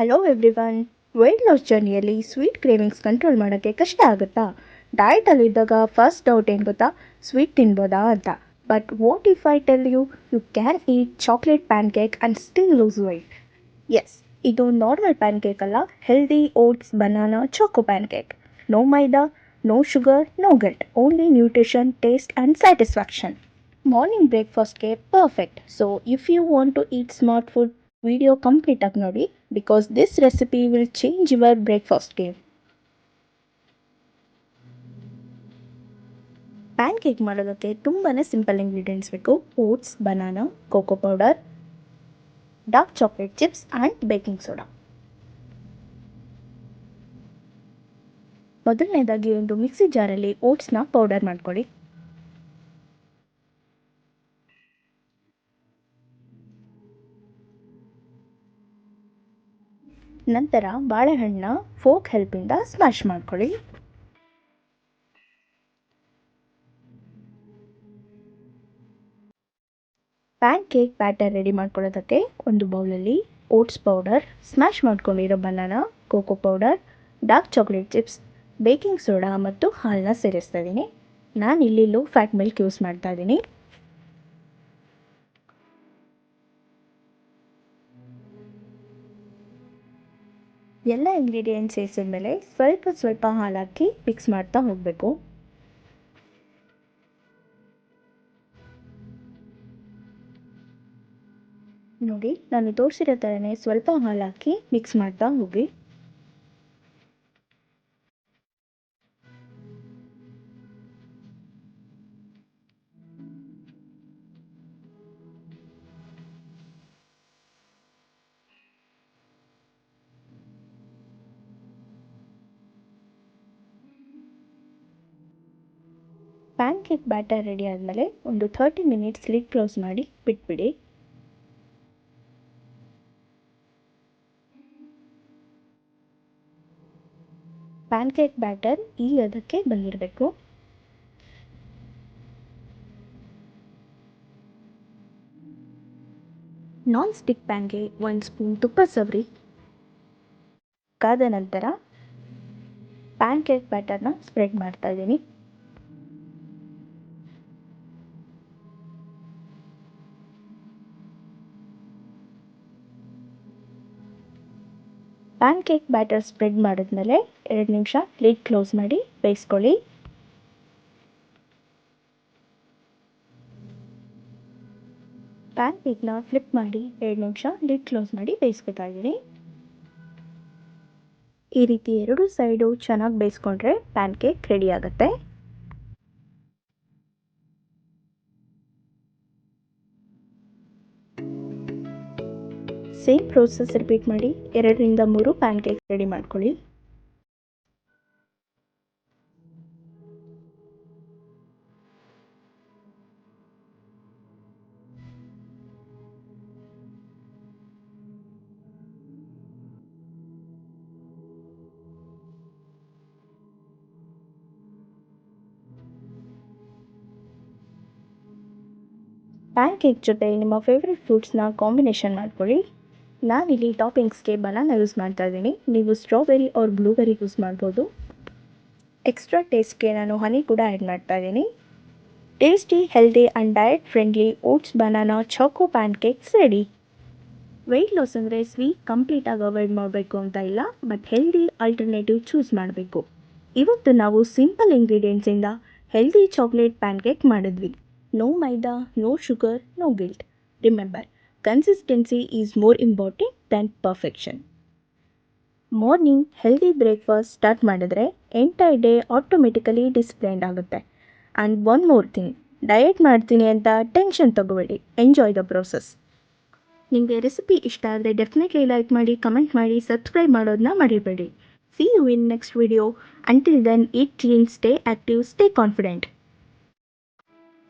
Hello everyone. Weight loss ಜರ್ನಿಯಲ್ಲಿ sweet cravings control ಮಾಡೋಕ್ಕೆ ಕಷ್ಟ ಆಗುತ್ತಾ? ಡಯಟಲ್ಲಿದ್ದಾಗ ಫಸ್ಟ್ ಡೌಟ್ ಏನು ಗೊತ್ತಾ? ಸ್ವೀಟ್ ತಿನ್ಬೋದಾ ಅಂತ. But what if I tell you can eat chocolate pancake and still lose weight? Yes, ಇದು ನಾರ್ಮಲ್ ಪ್ಯಾನ್ ಕೇಕ್ ಅಲ್ಲ, healthy oats banana choco pancake. No maida, no sugar, no guilt, only nutrition, taste and satisfaction. Morning ಬ್ರೇಕ್ಫಾಸ್ಟ್ಗೆ perfect. So if you want to eat smart food, video complete ಆಗಿ ನೋಡಿ because this recipe will change your breakfast game. Pancake ಮಾಡೋದಕ್ಕೆ ತುಂಬಾ simple ingredients ಬೇಕು. Oats, banana, cocoa powder, dark chocolate chips and baking soda. ಮೊದಲನೇದಾಗಿ ಒಂದು mixie ಜಾರಲ್ಲಿ ಓಟ್ಸ್ನ powder ಮಾಡ್ಕೊಳ್ಳಿ. ನಂತರ ಬಾಳೆಹಣ್ಣನ್ನ ಫೋಕ್ ಹೆಲ್ಪಿಂದ ಸ್ಮ್ಯಾಶ್ ಮಾಡ್ಕೊಳ್ಳಿ. ಪ್ಯಾನ್ ಕೇಕ್ ಬ್ಯಾಟರ್ ರೆಡಿ ಮಾಡ್ಕೊಳ್ಳೋದಕ್ಕೆ ಒಂದು ಬೌಲಲ್ಲಿ ಓಟ್ಸ್ ಪೌಡರ್, ಸ್ಮ್ಯಾಶ್ ಮಾಡ್ಕೊಂಡಿರೋ banana, cocoa powder, dark chocolate chips, baking soda ಮತ್ತು ಹಾಲನ್ನ ಸೇರಿಸ್ತಾ ಇದ್ದೀನಿ. ನಾನಿಲ್ಲಿ ಲೋ ಫ್ಯಾಟ್ ಮಿಲ್ಕ್ ಯೂಸ್ ಮಾಡ್ತಾ ಇದ್ದೀನಿ. ಎಲ್ಲ ಇಂಗ್ರೀಡಿಯೆಂಟ್ಸ್ ಸೇರಿಸಿದ್ಮೇಲೆ ಸ್ವಲ್ಪ ಹಾಲು ಹಾಕಿ ಮಿಕ್ಸ್ ಮಾಡ್ತಾ ಹೋಗಬೇಕು. ನೋಡಿ, ನಾನು ತೋರಿಸಿರೋ ಥರನೇ ಸ್ವಲ್ಪ ಹಾಲು ಹಾಕಿ ಮಿಕ್ಸ್ ಮಾಡ್ತಾ ಹೋಗಿ. ಪ್ಯಾನ್ ಕೇಕ್ ಬ್ಯಾಟರ್ ರೆಡಿ ಆದಮೇಲೆ ಒಂದು 30 ಮಿನಿಟ್ಸ್ ಲಿಡ್ ಕ್ಲೋಸ್ ಮಾಡಿ ಬಿಟ್ಬಿಡಿ. ಪ್ಯಾನ್ ಕೇಕ್ ಬ್ಯಾಟರ್ ಈ ಅದಕ್ಕೆ ಬಂದಿರಬೇಕು. ನಾನ್ ಸ್ಟಿಕ್ ಪ್ಯಾನ್ಗೆ 1 ಸ್ಪೂನ್ ತುಪ್ಪ ಸವರಿ. ಕಾದ ನಂತರ ಪ್ಯಾನ್ ಕೇಕ್ ಬ್ಯಾಟರ್ನ ಸ್ಪ್ರೆಡ್ ಮಾಡ್ತಾ ಇದ್ದೀನಿ. ಪ್ಯಾನ್ ಕೇಕ್ ಬ್ಯಾಟರ್ ಸ್ಪ್ರೆಡ್ ಮಾಡಿದ್ಮೇಲೆ 2 ನಿಮಿಷ ಲಿಡ್ ಕ್ಲೋಸ್ ಮಾಡಿ ಬೇಯಿಸ್ಕೊಳ್ಳಿ. ಪ್ಯಾನ್ ಕೇಕ್ನ ಫ್ಲಿಪ್ ಮಾಡಿ 2 ನಿಮಿಷ ಲಿಡ್ ಕ್ಲೋಸ್ ಮಾಡಿ ಬೇಯಿಸ್ಕೊತಾ ಇದ್ದೀನಿ. ಈ ರೀತಿ 2 ಸೈಡು ಚೆನ್ನಾಗಿ ಬೇಯಿಸ್ಕೊಂಡ್ರೆ ಪ್ಯಾನ್ ಕೇಕ್ ರೆಡಿ ಆಗುತ್ತೆ. ಸೇಮ್ ಪ್ರೋಸೆಸ್ ರಿಪೀಟ್ ಮಾಡಿ 2 ರಿಂದ 3 ಪ್ಯಾನ್ ಕೇಕ್ ರೆಡಿ ಮಾಡ್ಕೊಳ್ಳಿ. ಪ್ಯಾನ್ ಕೇಕ್ ಜೊತೆ ನಿಮ್ಮ ಫೇವ್ರೆಟ್ ಫ್ರೂಟ್ಸ್ನ ಕಾಂಬಿನೇಷನ್ ಮಾಡ್ಕೊಳ್ಳಿ. ನಾನಿಲ್ಲಿ ಟಾಪಿಂಗ್ಸ್ಗೆ ಬನಾನಾ ಯೂಸ್ ಮಾಡ್ತಾ ಇದ್ದೀನಿ. ನೀವು ಸ್ಟ್ರಾಬೆರಿ ಆರ್ ಬ್ಲೂಬೆರಿ ಯೂಸ್ ಮಾಡ್ಬೋದು. ಎಕ್ಸ್ಟ್ರಾ ಟೇಸ್ಟ್ಗೆ ನಾನು ಹನಿ ಕೂಡ ಆ್ಯಡ್ ಮಾಡ್ತಾ ಇದ್ದೀನಿ. Tasty, healthy and diet friendly oats banana choco pancakes ready. Weight loss ಅಂದರೆ ಸ್ವೀಟ್ ಕಂಪ್ಲೀಟಾಗಿ ಅವಾಯ್ಡ್ ಮಾಡಬೇಕು ಅಂತ ಇಲ್ಲ, ಬಟ್ ಹೆಲ್ದಿ ಆಲ್ಟರ್ನೇಟಿವ್ ಚೂಸ್ ಮಾಡಬೇಕು. ಇವತ್ತು ನಾವು ಸಿಂಪಲ್ ಇಂಗ್ರೀಡಿಯೆಂಟ್ಸಿಂದ ಹೆಲ್ದಿ ಚಾಕ್ಲೇಟ್ ಪ್ಯಾನ್ ಕೇಕ್ ಮಾಡಿದ್ವಿ. No maida, no sugar, no guilt. Remember, consistency is more important than perfection. Morning healthy breakfast start ಮಾಡಿದ್ರೆ ಎಂಟೈರ್ ಡೇ ಆಟೋಮೆಟಿಕಲಿ ಡಿಸಿಪ್ಲೈನ್ಡ್ ಆಗುತ್ತೆ. And one more thing, diet ಮಾಡ್ತೀನಿ ಅಂತ tension ತಗೋಬೇಡಿ, enjoy the process. ನಿಮಗೆ recipe ಇಷ್ಟ ಆದರೆ definitely like ಮಾಡಿ, comment ಮಾಡಿ, ಸಬ್ಸ್ಕ್ರೈಬ್ ಮಾಡೋದನ್ನ ಮರಿಬೇಡಿ. See you in next video. Until then, eat clean, stay active, stay confident.